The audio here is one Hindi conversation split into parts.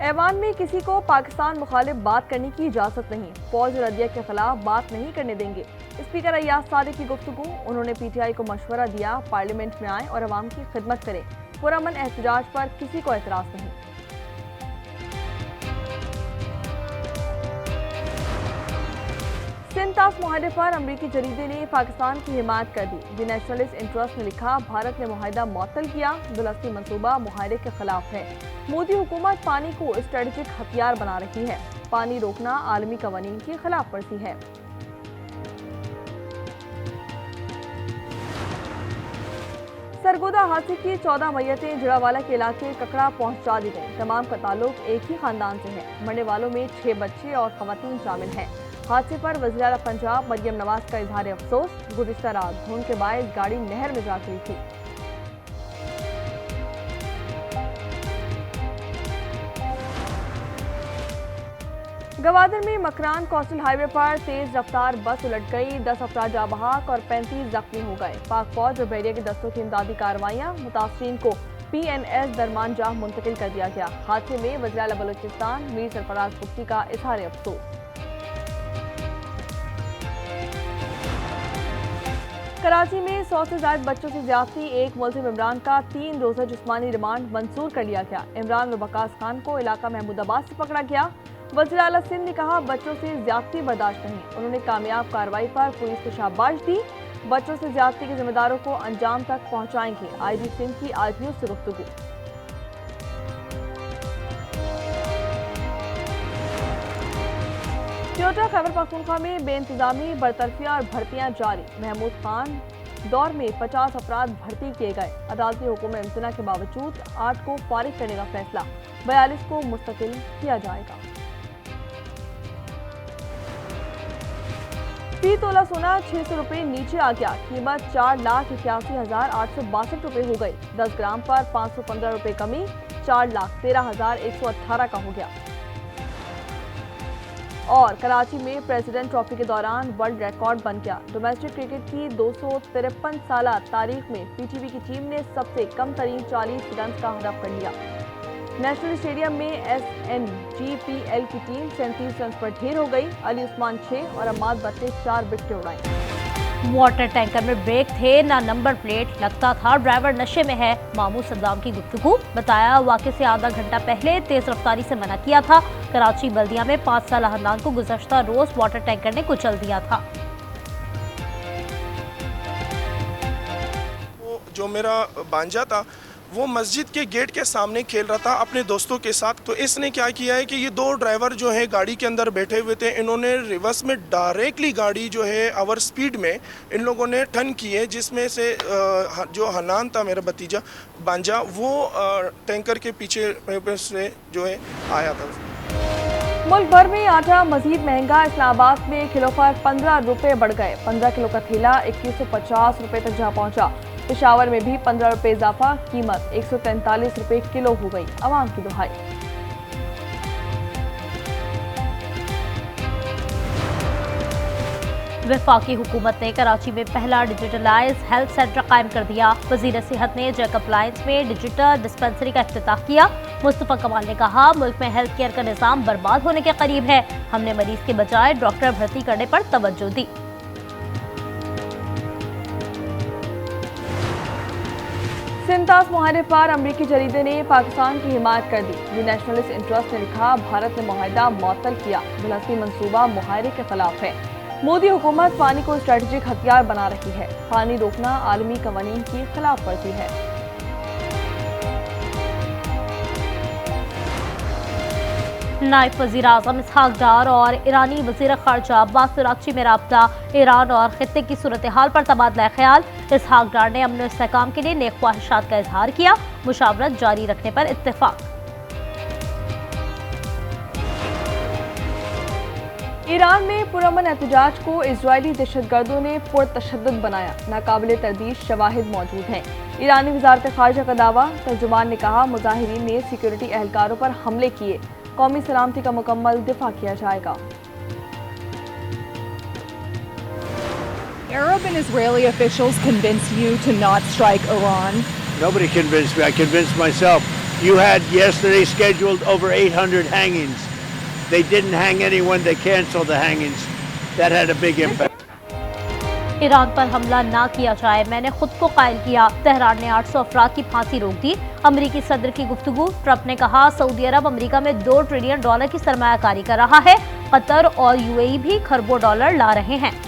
ऐवान में किसी को पाकिस्तान मुखालिफ बात करने की इजाज़त नहीं, फौज रद्दिया के खिलाफ बात नहीं करने देंगे। स्पीकर अय्याज सादिक की गुफ्तगू। उन्होंने पीटीआई को मशवरा दिया, पार्लियामेंट में आए और अवाम की खिदमत करें। पुरअमन एहतजाज पर किसी को एतराज़ नहीं। सिंध तास मुआहदे पर अमरीकी जरीदे ने पाकिस्तान की हिमायत कर दी। द नेशनलिस्ट इंटरेस्ट ने लिखा, भारत ने मुआहदा मुअत्तल किया, दुलस्ती मंसूबा मुआहदे के खिलाफ है। मोदी हुकूमत पानी को स्ट्रेटेजिक हथियार बना रही है। पानी रोकना आलमी कवानीन की खिलाफ वर्जी है। सरगोदा हादसे की 14 मैयतें जिड़ावाला के इलाके ककड़ा पहुंचा दी गई। तमाम का ताल्लुक एक ही खानदान से है। मरने वालों में 6 बच्चे और खवातीन शामिल हैं। हादसे पर वज़ीर आला पंजाब मरियम नवाज का इजहार अफसोस। गुज़िश्ता रात धुंध के बायस गाड़ी नहर में जा गिरी थी। गवादर में मकरान कोस्टल हाईवे पर तेज रफ्तार बस उलट गई। 10 अफराद जाँ बहक और 35 जख्मी हो गए। पाक फौज और बहरिया के दस्तों की इमदादी कार्रवाइयाँ। मुतासरीन को PNS दरमान जाह मुंतकिल कर दिया गया। हादसे में वज़ीर आला बलूचिस्तान मीर सरफराज पुख्ती का इजहार अफसोस। कराची में 100 से ज्यादा बच्चों से ज्यादती। एक मुलजिम इमरान का 3 रोजा जिस्मानी रिमांड मंजूर कर लिया गया। इमरान व बकास खान को इलाका महमूदाबाद से पकड़ा गया। वज़ीर आला सिंध ने कहा, बच्चों से ज्यादती बर्दाश्त नहीं। उन्होंने कामयाब कार्रवाई पर पुलिस को शाबाश दी। बच्चों से ज्यादती के जिम्मेदारों को अंजाम तक पहुंचाएंगे। IG सिंध की आज न्यूज से गुफ्तगू। क्योटा खैबर पख्तूनख्वा में बेइंतजामी, बरतरफियां और भर्तियां जारी। महमूद खान दौर में 50 अफराद भर्ती किए गए। अदालती हुक्म इम्तना के बावजूद 8 को फारिग करने का फैसला। 42 को मुस्तकिल किया जाएगा। फी तोला सोना 600 रुपये नीचे आ गया। कीमत 4,81,862 रुपये हो गई। 10 ग्राम पर 515 रुपये कमी, 4,13,118 का हो गया। और कराची में प्रेसिडेंट ट्रॉफी के दौरान वर्ल्ड रिकॉर्ड बन गया। डोमेस्टिक क्रिकेट की 253 साला तारीख में PTV की टीम ने सबसे कम तरीन 40 रन का हदफ कर लिया। नेशनल स्टेडियम में SNGPL की टीम 37 रन पर ढेर हो गई। अली उस्मान 6 और अम्माद बट ने 4 विकेटें उड़ाई। वाटर टैंकर में ब्रेक थे ना नंबर प्लेट, लगता था ड्राइवर नशे में है। मामू सद्दाम की गुफ्तगू। बताया, वाक़े से आधा घंटा पहले तेज रफ्तारी से मना किया था। कराची बल्दिया में 5 साल हन्नान को गुज़श्ता रोज वाटर टैंकर ने कुचल दिया था। जो मेरा भांजा था वो मस्जिद के गेट के सामने खेल रहा था अपने दोस्तों के साथ। तो इसने क्या किया है कि ये 2 ड्राइवर जो है गाड़ी के अंदर बैठे हुए थे, इन्होंने रिवर्स में डायरेक्टली गाड़ी जो है ओवर स्पीड में इन लोगों ने टर्न की है, जिसमें से जो हनान था मेरा भतीजा भांजा, वो टैंकर के पीछे से जो है आया था। मुल्क भर में आटा मजीद महंगा। इस्लामाबाद में किलो पर 15 रुपये बढ़ गए। 15 किलो का थैला 2150 रुपये तक जा पहुंचा। पेशावर में भी 15 रुपये इजाफा, कीमत 143 रुपये किलो हो गई। अवाम की दुहाई। वफाकी हुकूमत ने कराची में पहला डिजिटलाइज हेल्थ सेंटर कायम कर दिया। वजीर सेहत ने जैकब लाइन्स में डिजिटल डिस्पेंसरी का इफ्तिताह किया। मुस्तफा कमाल ने कहा, मुल्क में हेल्थ केयर का निज़ाम बर्बाद होने के करीब है। हमने मरीज के बजाय डॉक्टर भर्ती करने पर तवज्जो दी। सिंध तास मुआहदे पर अमरीकी जरीदे ने पाकिस्तान की हिमायत कर दी। द नेशनलिस्ट इंटरेस्ट ने लिखा, भारत ने मुआहदा मुअत्तल किया, दुलस्ती मंसूबा मुआहदे के खिलाफ है। मोदी हुकूमत पानी को स्ट्रेटेजिक हथियार बना रही है। पानी रोकना आलमी कवानीन की खिलाफ वर्जी है। नायब वज़ीर आज़म इसहाक डार और ईरानी वज़ीर ख़ारजा अब्बास कराची में राब्ता। ईरान और खित्ते की सूरत हाल पर तबादला ख्याल। इसहाक डार ने अमन इस्तेहकाम के लिए नेक ख्वाहिशात का इजहार किया। मुशावरत जारी रखने पर इत्तेफाक। ईरान में पुरअमन एहतजाज को इजरायली दहशतगर्दों ने पुरतशद्दुद बनाया। नाकाबिले तरदीद शवाहिद मौजूद हैं। ईरानी वज़ारत ख़ारजा का दावा। तर्जुमान ने कहा, मुजाहिरीन ने सिक्योरिटी एहलकारों पर हमले किए। कौमी सलामती का मुकम्मल दिफा किया जाएगा। Arab and Israeli officials convinced you to not strike Iran? Nobody convinced me. I convinced myself. You had yesterday scheduled over 800 hangings. They didn't hang anyone. They canceled the hangings. That had a big impact. Iran पर हमला ना किया जाए, मैंने खुद को कायल किया। तेहरान ने 800 अफराद की फांसी रोक दी। अमेरिकी सदर की गुफ्तगू। ट्रंप ने कहा सऊदी अरब अमेरिका में $2 ट्रिलियन की सरमायाकारी कर रहा है। कतर और यूएई भी खरबों डॉलर ला रहे हैं।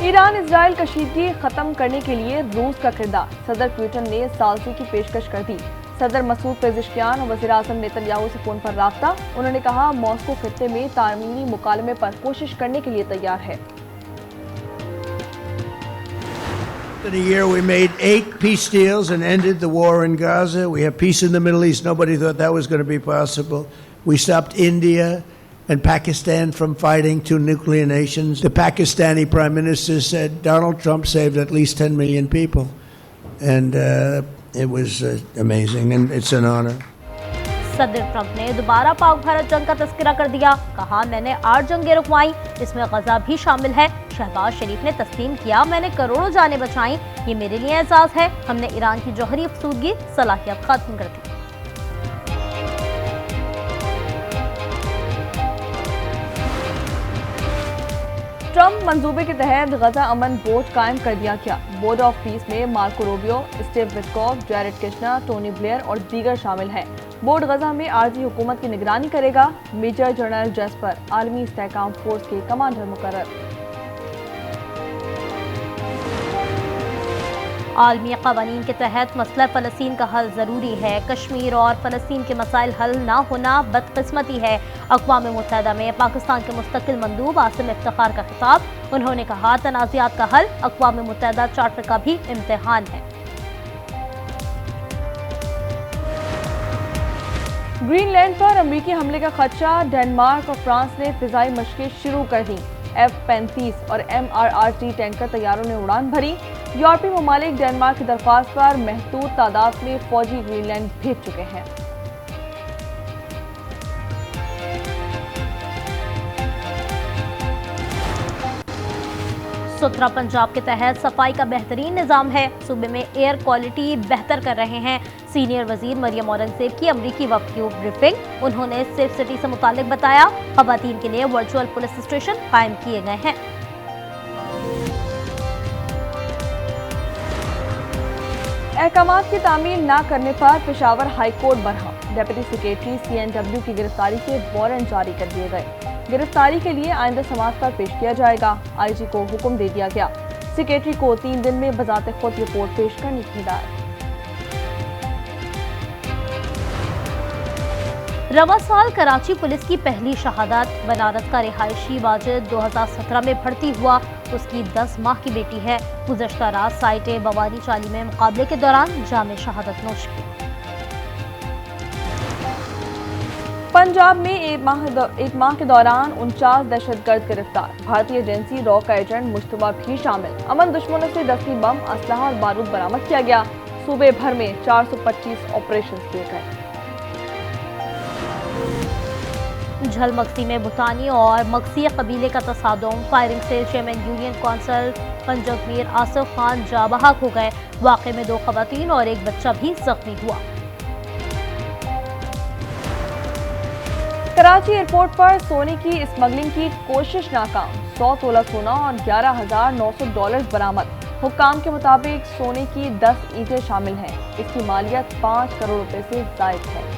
ईरान इजराइल कशीदगी खत्म करने के लिए रूस का किरदार। सदर पुतिन ने सालसी की पेशकश कर दी। सदर मसूद पेजिशकियान और वज़ीर आज़म नेतन्याहू से फोन पर राब्ता। उन्होंने कहा मॉस्को खित्ते में तामीरी मुकालमे पर कोशिश करने के लिए तैयार है। In a year, we made 8 peace deals and ended the war in Gaza. We have peace in the Middle East. Nobody thought that was going to be possible. We stopped India and Pakistan from fighting, 2 nuclear nations. The Pakistani Prime Minister said Donald Trump saved at least 10 million people. And it was amazing, and it's an honor. सदर ट्रंप ने दोबारा पाक भारत जंग का तस्करा कर दिया। कहा मैंने 8 जंगें रुकवाई, इसमें गजा भी शामिल है। शहबाज शरीफ ने तस्लीम किया मैंने करोड़ों जानें बचाई, ये मेरे लिए एहसास है। हमने ईरान की जौहरी अफसूदगी सलाहियत खत्म कर दी। ट्रंप मंसूबे के तहत गजा अमन बोर्ड कायम कर दिया गया। बोर्ड ऑफ पीस में Marco Rubio, Steve Witkoff, Jared Kishner, Tony Blair और दीगर शामिल हैं। बोर्ड गजा में आर्जी हुकूमत की निगरानी करेगा। मेजर जनरल जैस्पर आर्मी इस्तेहकाम फोर्स के कमांडर मुकर्रर। आलमी क़वानीन के तहत मसला फ़लस्तीन का हल ज़रूरी है। कश्मीर और फ़लस्तीन के मसाइल हल ना होना बदकिस्मती है। अक़वाम मुत्तहिदा में पाकिस्तान के मुस्तकिल मंदूब आसिम इफ्तिखार का खिताब। उन्होंने कहा तनाज़ात का हल अक़वाम मुत्तहिदा चार्टर का भी इम्तिहान है। ग्रीनलैंड पर अमेरिकी हमले का खदशा। डेनमार्क और फ्रांस ने फिजाई मशक़ें शुरू कर दी। F-35 और MRRT टैंकर तैयारों ने उड़ान भरी। यूरोपीय ममालिक डेनमार्क की दरख्वास्त पर महदूद तादाद में फौजी ग्रीनलैंड भेज चुके हैं। सुथरा पंजाब के तहत सफाई का बेहतरीन निज़ाम है। सूबे में एयर क्वालिटी बेहतर कर रहे हैं। सीनियर वजीर मरियम औरंगजेब की अमरीकी वफ़द की ब्रीफिंग। उन्होंने सेफ सिटी से मुतालिक बताया ख़वातीन के लिए वर्चुअल पुलिस स्टेशन कायम किए गए हैं। अहकामात की तामील न करने पर Peshawar high court Barham. Deputy secretary CNW की गिरफ्तारी के वारंट जारी कर दिए गए। गिरफ्तारी के लिए आइंदा समाअत पर पेश किया जाएगा। IG को हुक्म दे दिया गया। सेक्रेटरी को 3 दिन में बजाते खुद रिपोर्ट पेश करने की हिदायत। रवा साल कराची पुलिस की पहली शहादत। बनारस का रिहायशी वाजिद 2017 में भर्ती हुआ। उसकी 10 माह की बेटी है। गुज़श्ता रात साइटे बवानी चाली में मुकाबले के दौरान जामे शहादत नोश की। पंजाब में एक माह के दौरान 49 दहशतगर्द गिरफ्तार। भारतीय एजेंसी रॉ का एजेंट मुश्तबा भी शामिल। अमन दुश्मनों से दस्ती बम, असलहा और बारूद बरामद किया गया। सूबे भर में 425 ऑपरेशन किए गए। झलमक्सी में भूटानी और मक्सी कबीले का तसादुम। फायरिंग से chairman union council Punjab Mir Asif Khan जाबहाक हो गए। वाक़े में 2 ख़वातीन और एक बच्चा भी जख्मी हुआ। कराची एयरपोर्ट पर सोने की स्मगलिंग की कोशिश नाकाम। 100 तोला सोना और $11,900 बरामद। हुक्काम के मुताबिक सोने की 10 ईंटें शामिल हैं। इसकी मालियत 5 करोड़ रुपए से ज़ायद है।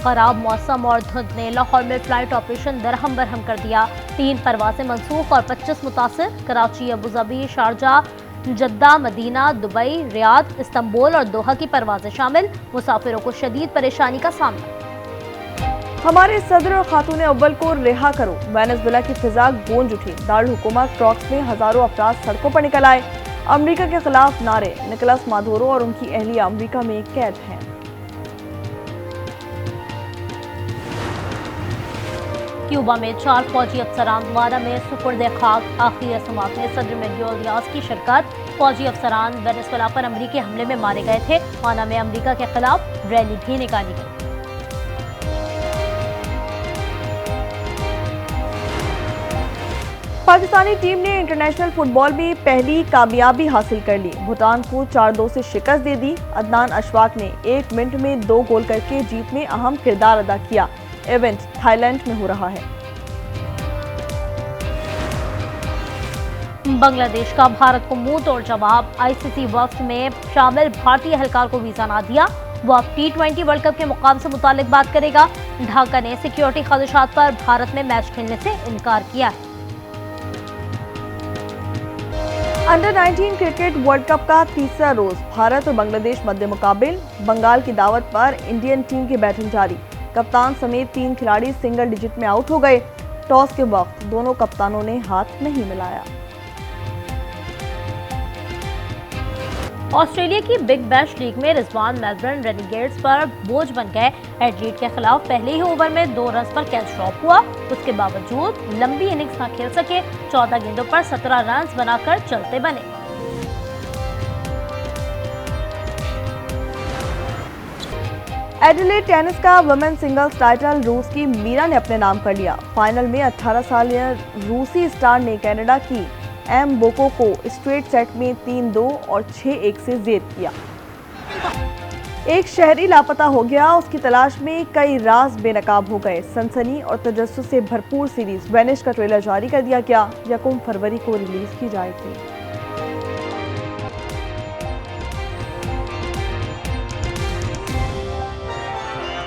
खराब मौसम और धुंध ने लाहौर में फ्लाइट ऑपरेशन दरहम बरहम कर दिया। 3 परवाजें मनसूख और 25 मुतासिर। Karachi, Abu Dhabi, Sharjah, Jeddah, Medina, Dubai, Riyadh, Istanbul और दोहा की परवाजें शामिल। मुसाफिरों को शदीद परेशानी का सामना। हमारे सदर और खातून अव्वल को रिहा करो। वेनेजुएला की फिजा गूंज उठी। दारुल हुकूमत क्रॉक्स में हजारों अफराद सड़कों पर निकल आए। अमेरिका के खिलाफ नारे। निकोलस मादुरो और उनकी अहलिया अमेरिका में कैद हैं। क्यूबा में 4 फौजी अफसरान वारा में सुपुर्द खाक। आखिरी रस्मात में सदर मैनुएल दियाज की शिरकत। फौजी अफसरान वेनेजुएला पर अमरीकी हमले में मारे गए थे। वारा में अमरीका के खिलाफ रैली भी निकाली गई। पाकिस्तानी टीम ने इंटरनेशनल फुटबॉल में पहली कामयाबी हासिल कर ली। भूटान को 4-2 से शिकस्त दे दी। अदनान अशफाक ने 1 मिनट में 2 गोल करके जीत में अहम किरदार अदा किया। इवेंट थाईलैंड में हो रहा है। बांग्लादेश का भारत को मुंह तोड़ जवाब। आईसीसी वफ्द में शामिल भारतीय एहलकार को वीजा ना दिया। वो अब T20 वर्ल्ड कप के मुकाम से मुतालिक बात करेगा। ढाका ने सिक्योरिटी खदशात पर भारत में मैच खेलने से इनकार किया है। अंडर 19 क्रिकेट वर्ल्ड कप का तीसरा रोज भारत और बांग्लादेश मध्य मुकाबिल। बंगाल की दावत पर इंडियन टीम की बैटिंग जारी। कप्तान समेत 3 खिलाड़ी सिंगल डिजिट में आउट हो गए। टॉस के वक्त दोनों कप्तानों ने हाथ नहीं मिलाया। ऑस्ट्रेलिया की बिग बैश लीग में रिजवान मेलबर्न रेनिगेट्स पर बोझ बन गए। एडलेड के खिलाफ पहले ही ओवर में 2 रन पर कैच ड्रॉप हुआ। उसके बावजूद लंबी इनिंग्स न खेल सके। 14 गेंदों पर 17 रन बनाकर चलते बने। एडिलेड टेनिस का वुमेन सिंगल्स टाइटल रूस की मीरा ने अपने नाम कर लिया। फाइनल में 18 सालीय रूसी स्टार ने कनाडा की एम बोको को स्ट्रेट सेट में 3-2 और 6-1 से जेब किया। एक शहरी लापता हो गया। उसकी तलाश में कई राज बेनकाब हो गए। सनसनी और तजस्सुस से भरपूर सीरीज वेनिश का ट्रेलर जारी कर दिया गया। 1 फरवरी को रिलीज की जाएगी।